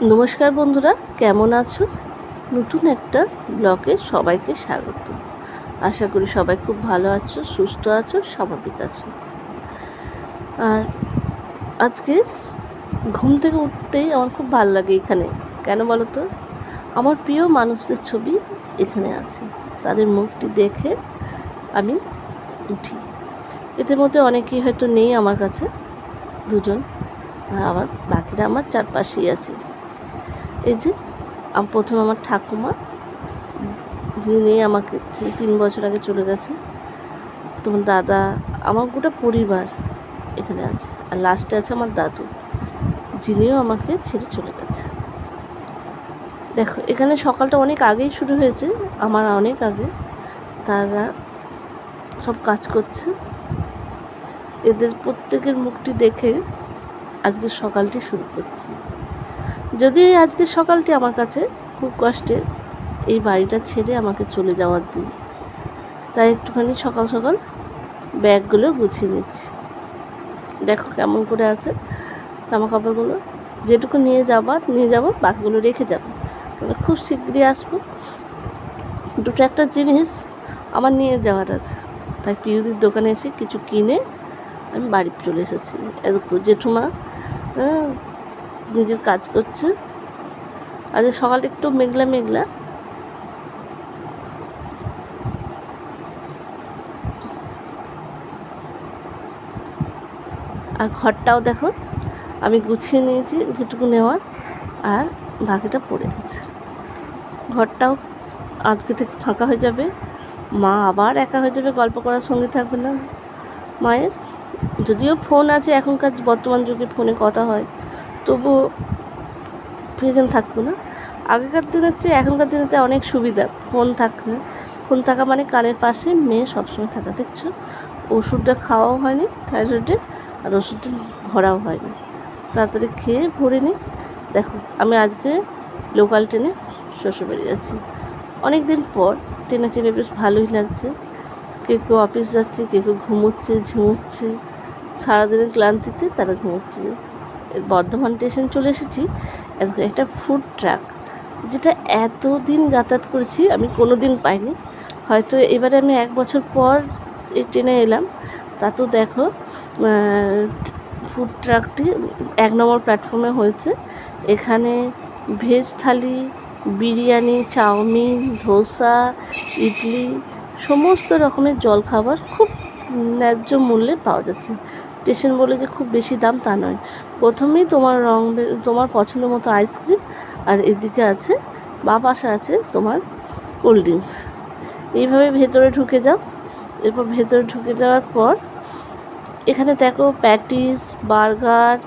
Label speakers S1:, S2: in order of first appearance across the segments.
S1: নমস্কার বন্ধুরা, কেমন আছো? নতুন একটা ব্লগে সবাইকে স্বাগত। আশা করি সবাই খুব ভালো আছো, সুস্থ আছো, স্বাভাবিক আছো। আর আজকে ঘুম থেকে উঠতেই আমার খুব ভালো লাগে এখানে। কেন বলো তো? আমার প্রিয় মানুষদের ছবি এখানে আছে, তাদের মুখটি দেখে আমি উঠি। এদের মধ্যে অনেকেই হয়তো নেই আমার কাছে, দুজন, আর আবার বাকিরা আমার চারপাশেই আছে। এই যে প্রথমে আমার ঠাকুমা, যিনি আমাকে 3 বছর আগে চলে গেছে। তোমার দাদা, আমার গোটা পরিবার এখানে আছে। আর লাস্টে আছে আমার দাদু, যিনিও আমাকে ছেড়ে চলে গেছে। দেখো, এখানে সকালটা অনেক আগেই শুরু হয়েছে, আমার অনেক আগে। তারা সব কাজ করছে। এদের প্রত্যেকের মুখটি দেখে আজকের সকালটি শুরু করছি। যদিও আজকের সকালটি আমার কাছে খুব কষ্টের, এই বাড়িটা ছেড়ে আমাকে চলে যাওয়ার দিন। তাই একটুখানি সকাল সকাল ব্যাগগুলো গুছিয়ে নিচ্ছি। দেখো কেমন করে আছে জামা কাপড়গুলো। যেটুকু নিয়ে যাব, বাকিগুলো রেখে যাব। তাহলে খুব শীঘ্রই আসবো। দুটো একটা জিনিস আমার নিয়ে যাওয়ার আছে, তাই পিউরির দোকানে এসে কিছু কিনে আমি বাড়ি চলে এসেছি। জেঠুমা নিজের কাজ করছে। আজ সকালটা একটু মেঘলা মেঘলা। আর ঘরটাও দেখো আমি গুছিয়ে নিয়েছি যেটুকু নেওয়ার, আর বাকিটা পড়ে আছে। ঘরটাও আজকে থেকে ফাঁকা হয়ে যাবে। মা আবার একা হয়ে যাবে, গল্প করার সঙ্গে থাকবে না মায়ের। যদিও ফোন আছে, এখনকার বর্তমান যুগে ফোনে কথা হয়, তবুও প্রয়োজন থাকতো না। আগেকার দিনের চেয়ে এখনকার দিনেতে অনেক সুবিধা। ফোন থাকা মানে কানের পাশে মেয়ে সবসময় থাকা। দেখছো, ওষুধটা খাওয়াও হয়নি থাইরয়েডের, আর ওষুধটা ভরাও হয়নি। তাড়াতাড়ি খেয়ে ভরে নিই। দেখো, আমি আজকে লোকাল ট্রেনে শ্বশুরবাড়ি যাচ্ছি। অনেক দিন পর ট্রেনে চেপে বেশ ভালোই লাগছে। কেউ অফিস যাচ্ছে, কেউ ঝিমুচ্ছে। সারাদিনের ক্লান্তিতে তারা ঘুমোচ্ছে। বর্ধমান স্টেশন চলে এসেছি। একটা ফুড ট্রাক, যেটা এতদিন যাতায়াত করেছি আমি কোনো দিন পাইনি। হয়তো এবারে আমি 1 বছর পর এই ট্রেনে এলাম। তা তো দেখো, ফুড ট্রাকটি 1 নম্বর প্ল্যাটফর্মে হয়েছে। এখানে ভেজ থালি, বিরিয়ানি, চাউমিন, ধোসা, ইডলি, সমস্ত রকমের জলখাবার খুব ন্যায্য মূল্যে পাওয়া যাচ্ছে। স্টেশন বলে যে খুব বেশি দাম তা নয়। প্রথমেই তোমার পছন্দ মতো আইসক্রিম, আর এদিকে আছে পাশে আছে তোমার কোল্ড ড্রিঙ্কস। এইভাবে ভেতরে ঢুকে যাও। এরপর ভেতরে ঢুকে যাওয়ার পর এখানে দেখো প্যাটিস, বার্গার,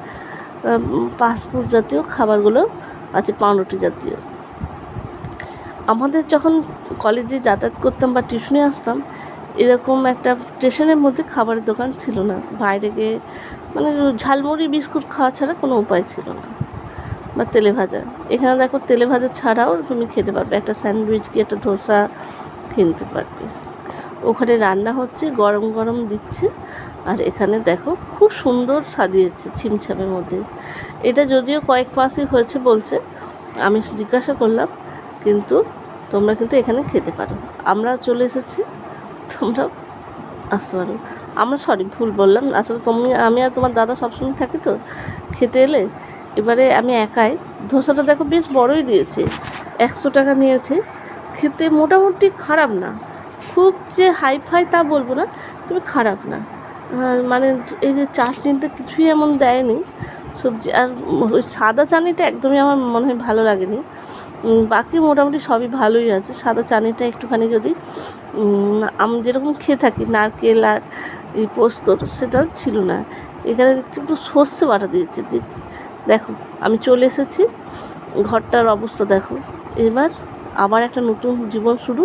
S1: ফাস্টফুড জাতীয় খাবারগুলো আছে, পাউরুটি জাতীয়। আমাদের যখন কলেজে যাতায়াত করতাম বা টিউশনে আসতাম, এরকম একটা স্টেশনের মধ্যে খাবারের দোকান ছিল না। বাইরে গিয়ে মানে ঝালমুড়ি বিস্কুট খাওয়া ছাড়া কোনো উপায় ছিল না, বা তেলে ভাজা। এখানে দেখো তেলে ভাজা ছাড়াও তুমি খেতে পারবে, একটা স্যান্ডউইচ কি একটা ধোসা কিনতে পারবে। ওখানে রান্না হচ্ছে, গরম গরম দিচ্ছে। আর এখানে দেখো খুব সুন্দর সাজিয়েছে ছিমছামের মধ্যে। এটা যদিও কয়েক মাসই হয়েছে বলছে, আমি জিজ্ঞাসা করলাম, কিন্তু তোমরা কিন্তু এখানে খেতে পারো। আমরা চলে এসেছি, তোমরাও আসতে পারো। ভুল বললাম, আসলে আমি আর তোমার দাদা সবসময় থাকি তো খেতে এলে। এবারে আমি একাই। ধোসাটা দেখো বেশ বড়ই দিয়েছে, 100 টাকা নিয়েছে। খেতে মোটামুটি খারাপ না, খুব যে হাইফাই তা বলবো না, তবে খারাপ না। মানে এই যে চাটনিটা কিছুই এমন দেয়নি, সবজি আর ওই সাদা চাটনিটা একদমই আমার মনে হয় ভালো লাগেনি। বাকি মোটামুটি সবই ভালোই আছে। সাদা চাটনিটা একটুখানি যদি আমি যেরকম খেয়ে থাকি নারকেল আর এই পোস্তর, সেটা ছিল না। এখানে একটু সর্ষে বাটা দিয়েছে। দেখো আমি চলে এসেছি, ঘরটার অবস্থা দেখো। এবার আবার একটা নতুন জীবন শুরু।